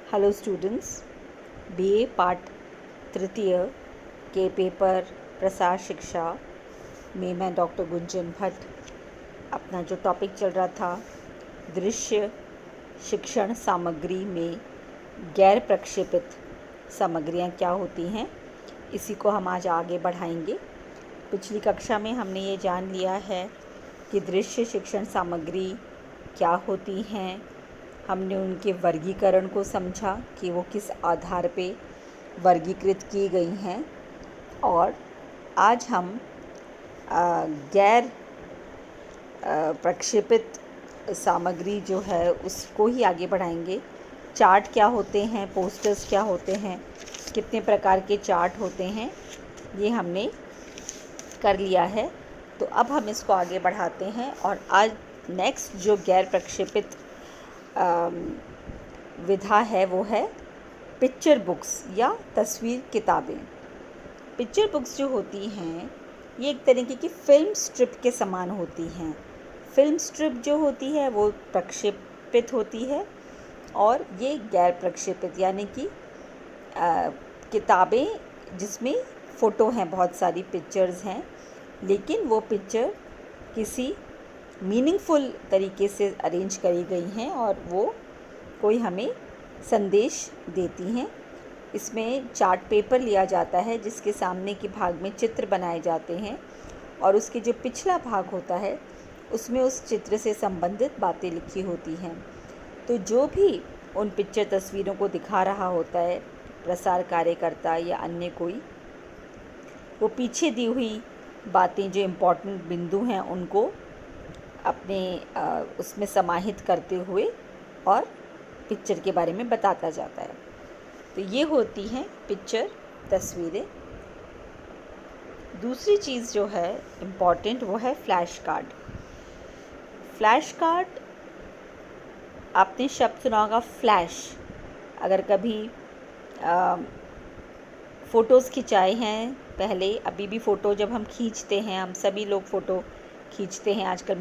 Hello students, BA part तृतीय के paper प्रसार शिक्षा में मैं डॉक्टर गुंजन भट्ट अपना जो टॉपिक चल रहा था दृश्य शिक्षण सामग्री में गैर प्रक्षेपित सामग्रियाँ क्या होती हैं, इसी को हम आज आगे बढ़ाएंगे। पिछली कक्षा में हमने ये जान लिया है कि दृश्य शिक्षण सामग्री क्या होती हैं। हमने उनके वर्गीकरण को समझा कि वो किस आधार पे वर्गीकृत की गई हैं, और आज हम गैर प्रक्षेपित सामग्री जो है उसको ही आगे बढ़ाएंगे। चार्ट क्या होते हैं, पोस्टर्स क्या होते हैं, कितने प्रकार के चार्ट होते हैं, ये हमने कर लिया है। तो अब हम इसको आगे बढ़ाते हैं और आज नेक्स्ट जो गैर प्रक्षेपित विधा है वो है पिक्चर बुक्स या तस्वीर किताबें। पिक्चर बुक्स जो होती हैं ये एक तरीके की फिल्म स्ट्रिप के समान होती हैं। फिल्म स्ट्रिप जो होती है वो प्रक्षेपित होती है और ये गैर प्रक्षेपित यानी कि किताबें जिसमें फ़ोटो हैं, बहुत सारी पिक्चर्स हैं, लेकिन वो पिक्चर किसी मीनिंगफुल तरीके से अरेंज करी गई हैं और वो कोई हमें संदेश देती हैं। इसमें चार्ट पेपर लिया जाता है जिसके सामने के भाग में चित्र बनाए जाते हैं और उसके जो पिछला भाग होता है उसमें उस चित्र से संबंधित बातें लिखी होती हैं। तो जो भी उन पिक्चर तस्वीरों को दिखा रहा होता है प्रसार कार्यकर्ता या अन्य कोई, वो पीछे दी हुई बातें जो इम्पोर्टेंट बिंदु हैं उनको अपने उसमें समाहित करते हुए और पिक्चर के बारे में बताता जाता है। तो ये होती हैं पिक्चर तस्वीरें। दूसरी चीज़ जो है इम्पॉर्टेंट वो है फ्लैश कार्ड। फ्लैश कार्ड आपने शब्द सुना होगा, फ्लैश। अगर कभी फ़ोटोज़ खिंचाए हैं पहले, अभी भी फ़ोटो जब हम खींचते हैं, हम सभी लोग फ़ोटो खींचते हैं आजकल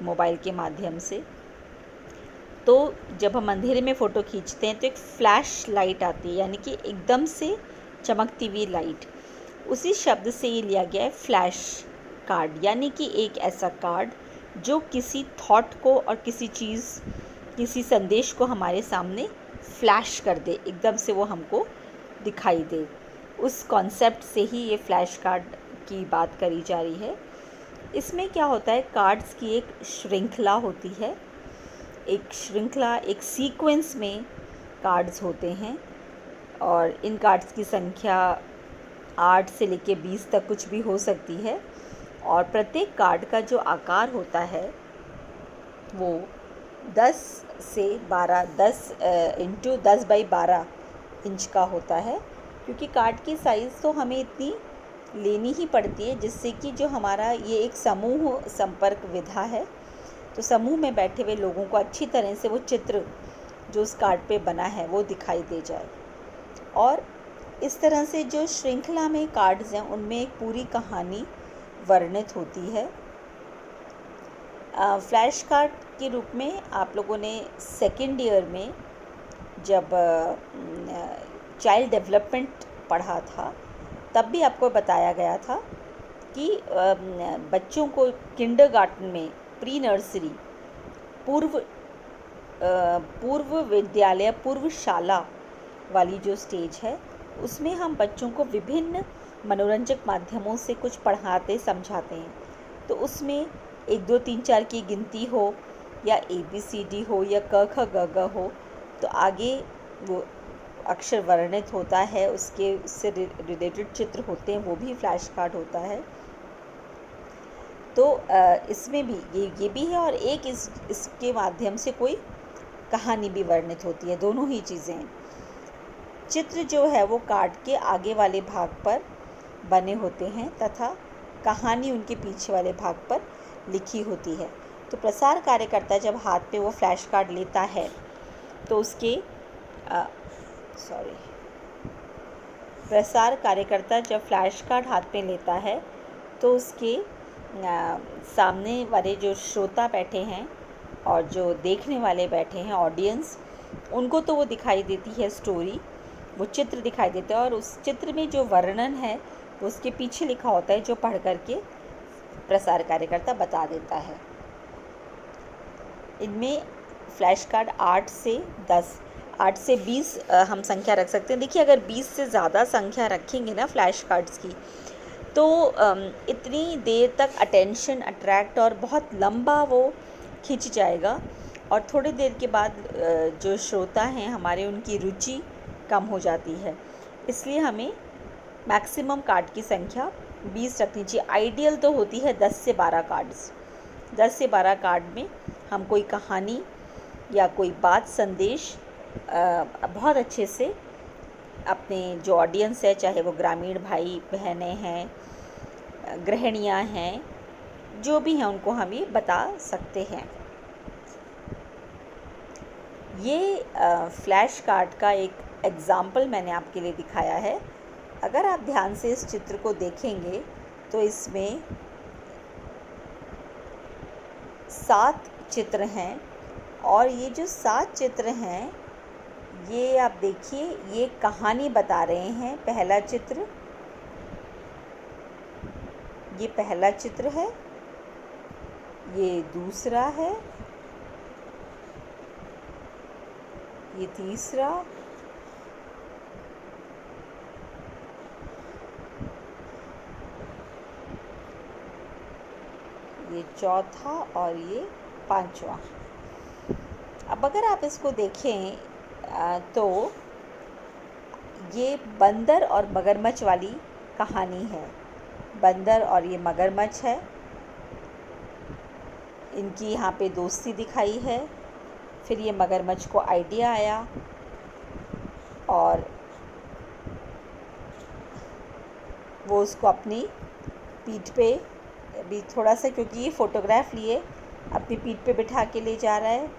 मोबाइल के माध्यम से, तो जब हम अंधेरे में फ़ोटो खींचते हैं तो एक फ्लैश लाइट आती है, यानी कि एकदम से चमकती हुई लाइट। उसी शब्द से ये लिया गया है फ्लैश कार्ड, यानी कि एक ऐसा कार्ड जो किसी थॉट को और किसी संदेश को हमारे सामने फ्लैश कर दे, एकदम से वो हमको दिखाई दे। उस कॉन्सेप्ट से ही ये फ्लैश कार्ड की बात करी जा रही है। इसमें क्या होता है, कार्ड्स की एक श्रृंखला होती है, एक सीक्वेंस में कार्ड्स होते हैं और इन कार्ड्स की संख्या 8 से लेकर 20 तक कुछ भी हो सकती है। और प्रत्येक कार्ड का जो आकार होता है वो 10 इंटू 10 बाई 12 इंच का होता है, क्योंकि कार्ड की साइज़ तो हमें इतनी लेनी ही पड़ती है जिससे कि जो हमारा ये एक समूह संपर्क विधा है, तो समूह में बैठे हुए लोगों को अच्छी तरह से वो चित्र जो उस कार्ड पे बना है वो दिखाई दे जाए। और इस तरह से जो श्रृंखला में कार्ड्स हैं उनमें एक पूरी कहानी वर्णित होती है। फ्लैश कार्ड के रूप में आप लोगों ने सेकेंड ईयर में जब चाइल्ड डेवलपमेंट पढ़ा था तब भी आपको बताया गया था कि बच्चों को किंडरगार्टन में, प्री नर्सरी, पूर्व विद्यालय, पूर्व शाला वाली जो स्टेज है उसमें हम बच्चों को विभिन्न मनोरंजक माध्यमों से कुछ पढ़ाते समझाते हैं। तो उसमें 1 2 3 4 की गिनती हो या ABCD हो या क ख ग घ हो, तो आगे वो अक्षर वर्णित होता है, उससे रिलेटेड चित्र होते हैं, वो भी फ्लैश कार्ड होता है। तो इसमें भी ये भी है और एक इसके माध्यम से कोई कहानी भी वर्णित होती है, दोनों ही चीज़ें हैं। चित्र जो है वो कार्ड के आगे वाले भाग पर बने होते हैं तथा कहानी उनके पीछे वाले भाग पर लिखी होती है। तो प्रसार कार्यकर्ता जब हाथ पे वो फ्लैश कार्ड लेता है तो उसके प्रसार कार्यकर्ता जब फ्लैश कार्ड हाथ में लेता है तो उसके सामने वाले जो श्रोता बैठे हैं और जो देखने वाले बैठे हैं, ऑडियंस, उनको तो वो दिखाई देती है स्टोरी, वो चित्र दिखाई देता है और उस चित्र में जो वर्णन है वो उसके पीछे लिखा होता है, जो पढ़ करके प्रसार कार्यकर्ता बता देता है। इनमें फ्लैश कार्ड 8 से 20 हम संख्या रख सकते हैं। देखिए, अगर 20 से ज़्यादा संख्या रखेंगे ना फ्लैश कार्ड्स की, तो इतनी देर तक अटेंशन अट्रैक्ट और बहुत लंबा वो खिंच जाएगा और थोड़ी देर के बाद जो श्रोता हैं हमारे, उनकी रुचि कम हो जाती है। इसलिए हमें मैक्सिमम कार्ड की संख्या 20 रखनी चाहिए। आइडियल तो होती है 10 से 12 कार्ड्स। 10 से 12 कार्ड में हम कोई कहानी या कोई बात संदेश बहुत अच्छे से अपने जो ऑडियंस है, चाहे वो ग्रामीण भाई बहनें हैं, गृहिणियाँ हैं, जो भी हैं, उनको हम ये बता सकते हैं। ये फ्लैश कार्ड का एक एग्ज़ाम्पल मैंने आपके लिए दिखाया है। अगर आप ध्यान से इस चित्र को देखेंगे तो इसमें 7 चित्र हैं और ये जो 7 चित्र हैं, ये आप देखिए, ये कहानी बता रहे हैं। ये पहला चित्र है, ये दूसरा है, ये तीसरा, ये चौथा और ये 5वां। अब अगर आप इसको देखें तो ये बंदर और मगरमच्छ वाली कहानी है। बंदर और ये मगरमच्छ है, इनकी यहाँ पे दोस्ती दिखाई है। फिर ये मगरमच्छ को आइडिया आया और वो उसको अपनी पीठ पे भी थोड़ा सा, क्योंकि ये फ़ोटोग्राफ लिए, अपनी पीठ पे बिठा के ले जा रहा है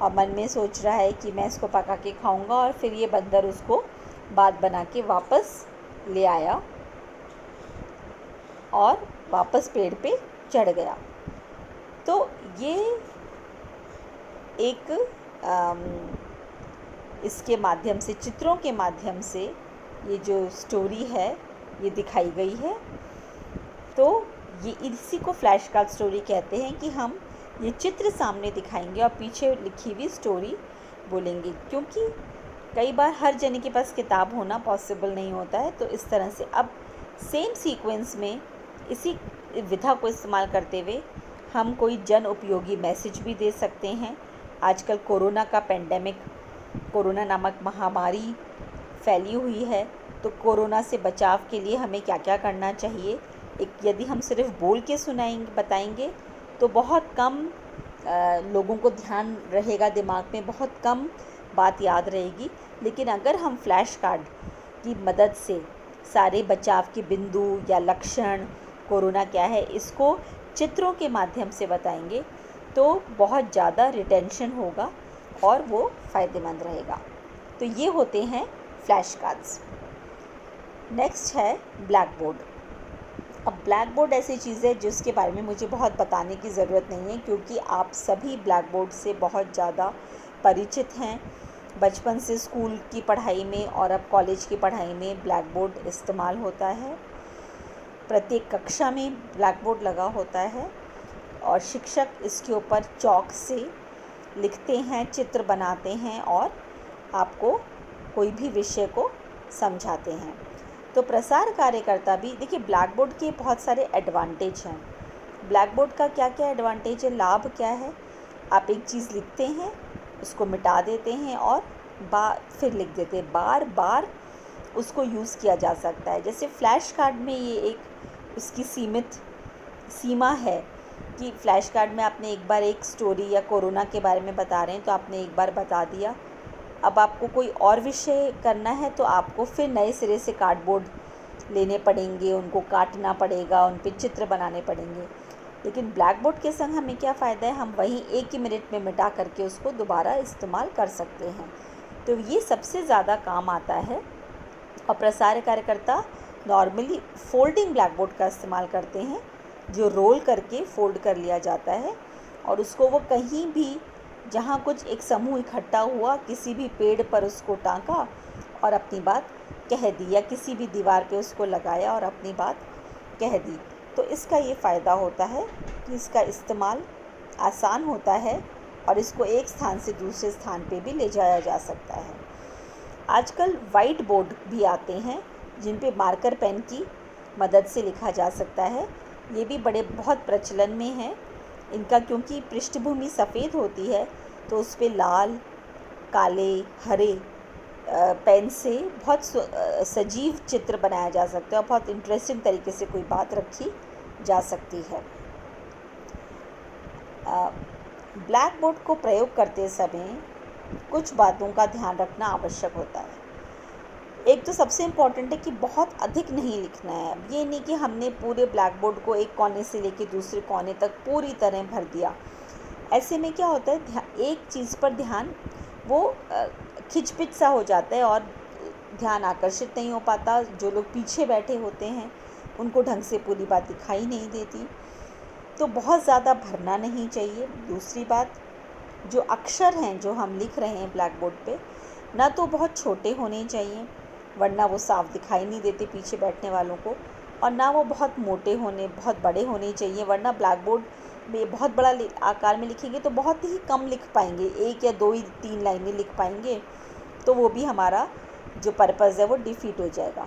और मन में सोच रहा है कि मैं इसको पका के खाऊंगा। और फिर ये बंदर उसको बात बना के वापस ले आया और वापस पेड़ पे चढ़ गया। तो ये एक इसके माध्यम से, चित्रों के माध्यम से ये जो स्टोरी है ये दिखाई गई है। तो ये इसी को फ्लैश कार्ड स्टोरी कहते हैं कि हम ये चित्र सामने दिखाएंगे और पीछे लिखी हुई स्टोरी बोलेंगे, क्योंकि कई बार हर जने के पास किताब होना पॉसिबल नहीं होता है। तो इस तरह से अब सेम सीक्वेंस में इसी विधा को इस्तेमाल करते हुए हम कोई जन उपयोगी मैसेज भी दे सकते हैं। आजकल कोरोना का पेंडेमिक, कोरोना नामक महामारी फैली हुई है, तो कोरोना से बचाव के लिए हमें क्या क्या करना चाहिए, यदि हम सिर्फ बोल के बताएंगे तो बहुत कम लोगों को ध्यान रहेगा, दिमाग में बहुत कम बात याद रहेगी। लेकिन अगर हम फ्लैश कार्ड की मदद से सारे बचाव के बिंदु या लक्षण, कोरोना क्या है, इसको चित्रों के माध्यम से बताएंगे तो बहुत ज़्यादा रिटेंशन होगा और वो फ़ायदेमंद रहेगा। तो ये होते हैं फ्लैश कार्ड्स। नेक्स्ट है ब्लैक बोर्ड। अब ब्लैक बोर्ड ऐसी चीज़ है जिसके बारे में मुझे बहुत बताने की ज़रूरत नहीं है, क्योंकि आप सभी ब्लैक बोर्ड से बहुत ज़्यादा परिचित हैं। बचपन से स्कूल की पढ़ाई में और अब कॉलेज की पढ़ाई में ब्लैक बोर्ड इस्तेमाल होता है। प्रत्येक कक्षा में ब्लैक बोर्ड लगा होता है और शिक्षक इसके ऊपर चॉक से लिखते हैं, चित्र बनाते हैं और आपको कोई भी विषय को समझाते हैं। तो प्रसार कार्यकर्ता भी, देखिए, ब्लैक बोर्ड के बहुत सारे एडवांटेज हैं। ब्लैक बोर्ड का क्या क्या एडवांटेज है, लाभ क्या है? आप एक चीज़ लिखते हैं, उसको मिटा देते हैं और फिर लिख देते हैं, बार बार उसको यूज़ किया जा सकता है। जैसे फ्लैश कार्ड में ये एक उसकी सीमित सीमा है कि फ्लैश कार्ड में आपने एक बार एक स्टोरी या कोरोना के बारे में बता रहे हैं तो आपने एक बार बता दिया। अब आपको कोई और विषय करना है तो आपको फिर नए सिरे से कार्डबोर्ड लेने पड़ेंगे, उनको काटना पड़ेगा, उन पे चित्र बनाने पड़ेंगे। लेकिन ब्लैक बोर्ड के संग हमें क्या फ़ायदा है, हम वहीं एक ही मिनट में मिटा करके उसको दोबारा इस्तेमाल कर सकते हैं। तो ये सबसे ज़्यादा काम आता है। और प्रसार कार्यकर्ता नॉर्मली फोल्डिंग ब्लैक बोर्ड का इस्तेमाल करते हैं, जो रोल करके फोल्ड कर लिया जाता है और उसको वो कहीं भी जहाँ कुछ एक समूह इकट्ठा हुआ, किसी भी पेड़ पर उसको टांगा और अपनी बात कह दी, या किसी भी दीवार पे उसको लगाया और अपनी बात कह दी। तो इसका ये फ़ायदा होता है कि इसका इस्तेमाल आसान होता है और इसको एक स्थान से दूसरे स्थान पे भी ले जाया जा सकता है। आजकल वाइट बोर्ड भी आते हैं जिन पे मार्कर पेन की मदद से लिखा जा सकता है। ये भी बहुत प्रचलन में है इनका, क्योंकि पृष्ठभूमि सफ़ेद होती है तो उस पे लाल, काले, हरे पेन से बहुत सजीव चित्र बनाया जा सकता है और बहुत इंटरेस्टिंग तरीके से कोई बात रखी जा सकती है। ब्लैक बोर्ड को प्रयोग करते समय कुछ बातों का ध्यान रखना आवश्यक होता है। एक तो सबसे इम्पॉर्टेंट है कि बहुत अधिक नहीं लिखना है। ये नहीं कि हमने पूरे ब्लैक बोर्ड को एक कोने से लेकर दूसरे कोने तक पूरी तरह भर दिया। ऐसे में क्या होता है, एक चीज़ पर ध्यान वो खिचपिच सा हो जाता है और ध्यान आकर्षित नहीं हो पाता। जो लोग पीछे बैठे होते हैं उनको ढंग से पूरी बात दिखाई नहीं देती। तो बहुत ज़्यादा भरना नहीं चाहिए। दूसरी बात, जो अक्षर हैं जो हम लिख रहे हैं ब्लैक बोर्ड पे, ना तो बहुत छोटे होने चाहिए वरना वो साफ दिखाई नहीं देते पीछे बैठने वालों को, और ना वो बहुत बहुत बड़े होने चाहिए वरना ब्लैक बोर्ड में बहुत बड़ा आकार में लिखेंगे तो बहुत ही कम लिख पाएंगे, 1 या 2 ही 3 लाइनें लिख पाएंगे, तो वो भी हमारा जो पर्पज़ है वो डिफीट हो जाएगा।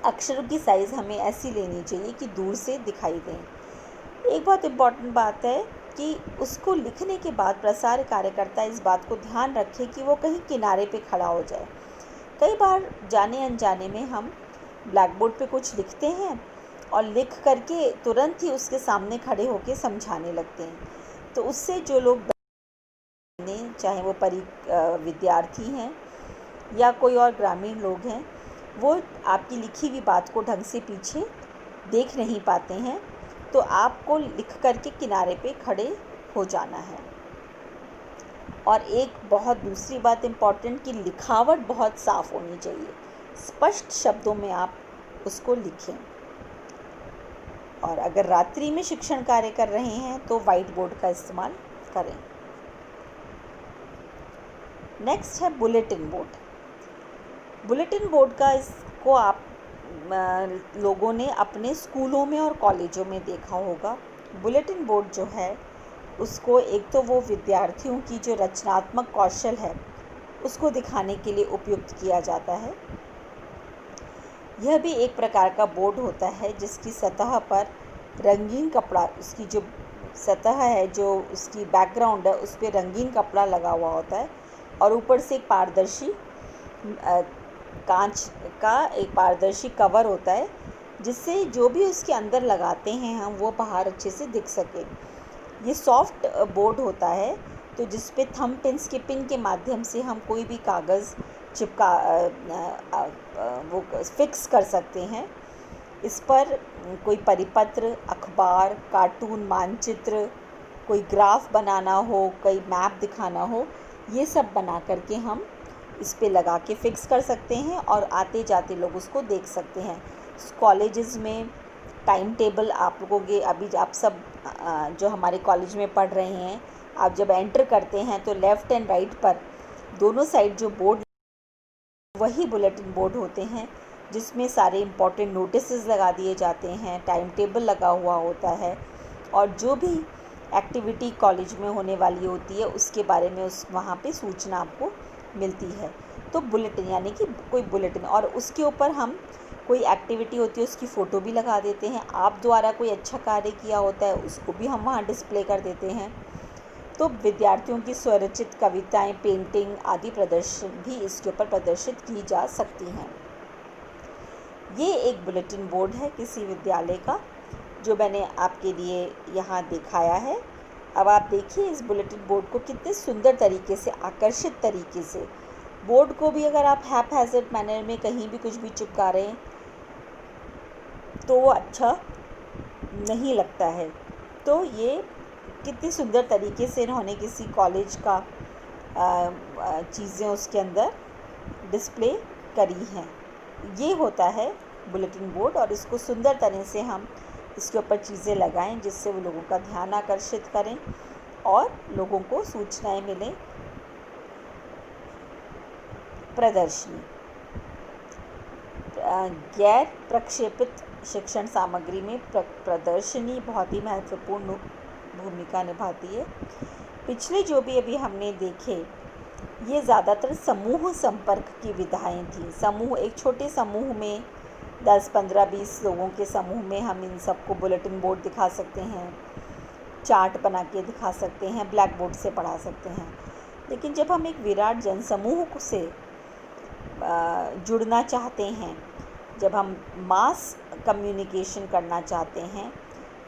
अक्षरों की साइज़ हमें ऐसी लेनी चाहिए कि दूर से दिखाई दें। एक बहुत इम्पॉर्टेंट बात है कि उसको लिखने के बाद प्रसार कार्यकर्ता इस बात को ध्यान रखे कि वो कहीं किनारे पे खड़ा हो जाए। कई बार जाने अनजाने में हम ब्लैक बोर्ड पे कुछ लिखते हैं और लिख करके तुरंत ही उसके सामने खड़े होकर समझाने लगते हैं। तो उससे जो लोग, चाहे वो विद्यार्थी हैं या कोई और ग्रामीण लोग हैं, वो आपकी लिखी हुई बात को ढंग से पीछे देख नहीं पाते हैं। तो आपको लिख करके किनारे पे खड़े हो जाना है। और एक बहुत दूसरी बात इम्पॉर्टेंट कि लिखावट बहुत साफ़ होनी चाहिए, स्पष्ट शब्दों में आप उसको लिखें। और अगर रात्रि में शिक्षण कार्य कर रहे हैं तो वाइट बोर्ड का इस्तेमाल करें। नेक्स्ट है बुलेटिन बोर्ड। बुलेटिन बोर्ड का इसको आप लोगों ने अपने स्कूलों में और कॉलेजों में देखा होगा। बुलेटिन बोर्ड जो है उसको एक तो वो विद्यार्थियों की जो रचनात्मक कौशल है उसको दिखाने के लिए उपयुक्त किया जाता है। यह भी एक प्रकार का बोर्ड होता है जिसकी सतह पर रंगीन कपड़ा, उसकी जो सतह है, जो उसकी बैकग्राउंड है, उस पर रंगीन कपड़ा लगा हुआ होता है और ऊपर से एक पारदर्शी कांच का एक पारदर्शी कवर होता है जिससे जो भी उसके अंदर लगाते हैं हम वो बाहर अच्छे से दिख सके। ये सॉफ्ट बोर्ड होता है तो जिस पे थंब पिन्स के पिन के माध्यम से हम कोई भी कागज़ चिपका वो फिक्स कर सकते हैं। इस पर कोई परिपत्र, अखबार, कार्टून, मानचित्र, कोई ग्राफ बनाना हो, कोई मैप दिखाना हो, ये सब बना करके हम इस पे लगा के फ़िक्स कर सकते हैं और आते जाते लोग उसको देख सकते हैं। कॉलेजेस में टाइम टेबल आप लोगों के, अभी आप सब जो हमारे कॉलेज में पढ़ रहे हैं, आप जब एंटर करते हैं तो लेफ़्ट एंड राइट पर दोनों साइड जो बोर्ड, वही बुलेटिन बोर्ड होते हैं जिसमें सारे इम्पोर्टेंट नोटिसेस लगा दिए जाते हैं, टाइम टेबल लगा हुआ होता है और जो भी एक्टिविटी कॉलेज में होने वाली होती है उसके बारे में वहाँ पे सूचना आपको मिलती है। तो बुलेटिन यानी कि कोई बुलेटिन, और उसके ऊपर हम कोई एक्टिविटी होती है उसकी फ़ोटो भी लगा देते हैं। आप द्वारा कोई अच्छा कार्य किया होता है उसको भी हम वहाँ डिस्प्ले कर देते हैं। तो विद्यार्थियों की स्वरचित कविताएं, पेंटिंग आदि प्रदर्शन भी इसके ऊपर प्रदर्शित की जा सकती हैं। ये एक बुलेटिन बोर्ड है किसी विद्यालय का जो मैंने आपके लिए यहाँ दिखाया है। अब आप देखिए इस बुलेटिन बोर्ड को कितने सुंदर तरीके से, आकर्षित तरीके से, बोर्ड को भी अगर आप हैपहैज़र्ड मैनर में कहीं भी कुछ भी चिपका रहे हैं तो वो अच्छा नहीं लगता है। तो ये कितनी सुंदर तरीके से इन्होंने किसी कॉलेज का चीज़ें उसके अंदर डिस्प्ले करी हैं। ये होता है बुलेटिन बोर्ड और इसको सुंदर तरह से हम इसके ऊपर चीज़ें लगाएं जिससे वो लोगों का ध्यान आकर्षित करें और लोगों को सूचनाएं मिलें। प्रदर्शनी गैर प्रक्षेपित शिक्षण सामग्री में प्रदर्शनी बहुत ही महत्वपूर्ण भूमिका निभाती है। पिछले जो भी अभी हमने देखे ये ज़्यादातर समूह संपर्क की विधाएं थी। समूह, एक छोटे समूह में 10, 15, 20 लोगों के समूह में हम इन सबको बुलेटिन बोर्ड दिखा सकते हैं, चार्ट बना के दिखा सकते हैं, ब्लैक बोर्ड से पढ़ा सकते हैं। लेकिन जब हम एक विराट जनसमूह से जुड़ना चाहते हैं, जब हम मास कम्युनिकेशन करना चाहते हैं,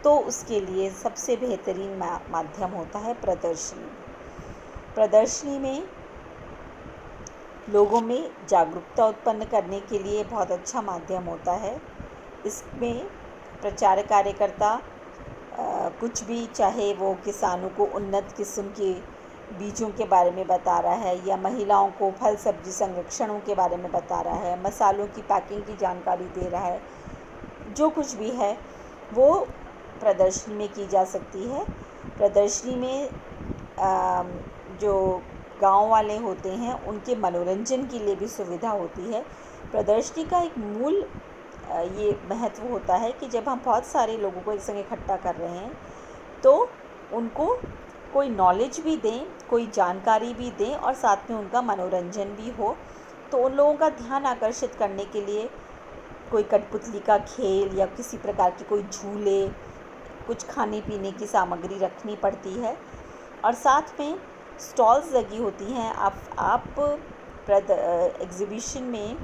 तो उसके लिए सबसे बेहतरीन माध्यम होता है प्रदर्शनी। प्रदर्शनी में लोगों में जागरूकता उत्पन्न करने के लिए बहुत अच्छा माध्यम होता है। इसमें प्रचार कार्यकर्ता कुछ भी, चाहे वो किसानों को उन्नत किस्म के बीजों के बारे में बता रहा है या महिलाओं को फल सब्जी संरक्षणों के बारे में बता रहा है, मसालों की पैकिंग की जानकारी दे रहा है, जो कुछ भी है वो प्रदर्शनी में की जा सकती है। प्रदर्शनी में जो गांव वाले होते हैं उनके मनोरंजन के लिए भी सुविधा होती है। प्रदर्शनी का एक मूल ये महत्व होता है कि जब हम बहुत सारे लोगों को एक संग इकट्ठा कर रहे हैं तो उनको कोई नॉलेज भी दें, कोई जानकारी भी दें और साथ में उनका मनोरंजन भी हो। तो उन लोगों का ध्यान आकर्षित करने के लिए कोई कठपुतली का खेल या किसी प्रकार के कोई झूले, कुछ खाने पीने की सामग्री रखनी पड़ती है और साथ में स्टॉल्स लगी होती हैं। आप एग्ज़िबिशन में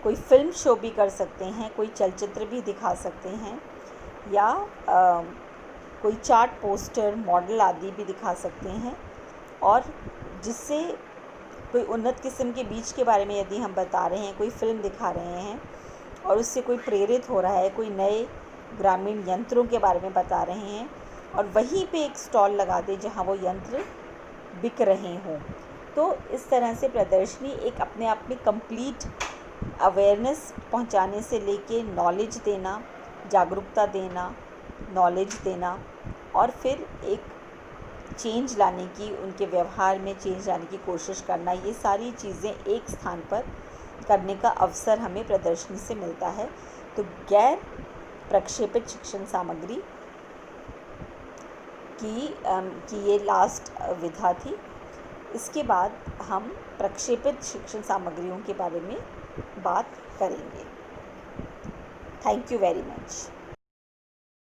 कोई फिल्म शो भी कर सकते हैं, कोई चलचित्र भी दिखा सकते हैं या कोई चार्ट, पोस्टर, मॉडल आदि भी दिखा सकते हैं। और जिससे कोई उन्नत किस्म के बीज के बारे में यदि हम बता रहे हैं, कोई फिल्म दिखा रहे हैं और उससे कोई प्रेरित हो रहा है, कोई नए ग्रामीण यंत्रों के बारे में बता रहे हैं और वहीं पे एक स्टॉल लगा दे जहां वो यंत्र बिक रहे हों, तो इस तरह से प्रदर्शनी एक अपने आप में कंप्लीट अवेयरनेस पहुंचाने से लेके नॉलेज देना, जागरूकता देना, नॉलेज देना और फिर एक चेंज लाने की, उनके व्यवहार में चेंज लाने की कोशिश करना, ये सारी चीज़ें एक स्थान पर करने का अवसर हमें प्रदर्शनी से मिलता है। तो गैर प्रक्षेपित शिक्षण सामग्री की ये लास्ट विधा थी। इसके बाद हम प्रक्षेपित शिक्षण सामग्रियों के बारे में बात करेंगे। Thank you very much.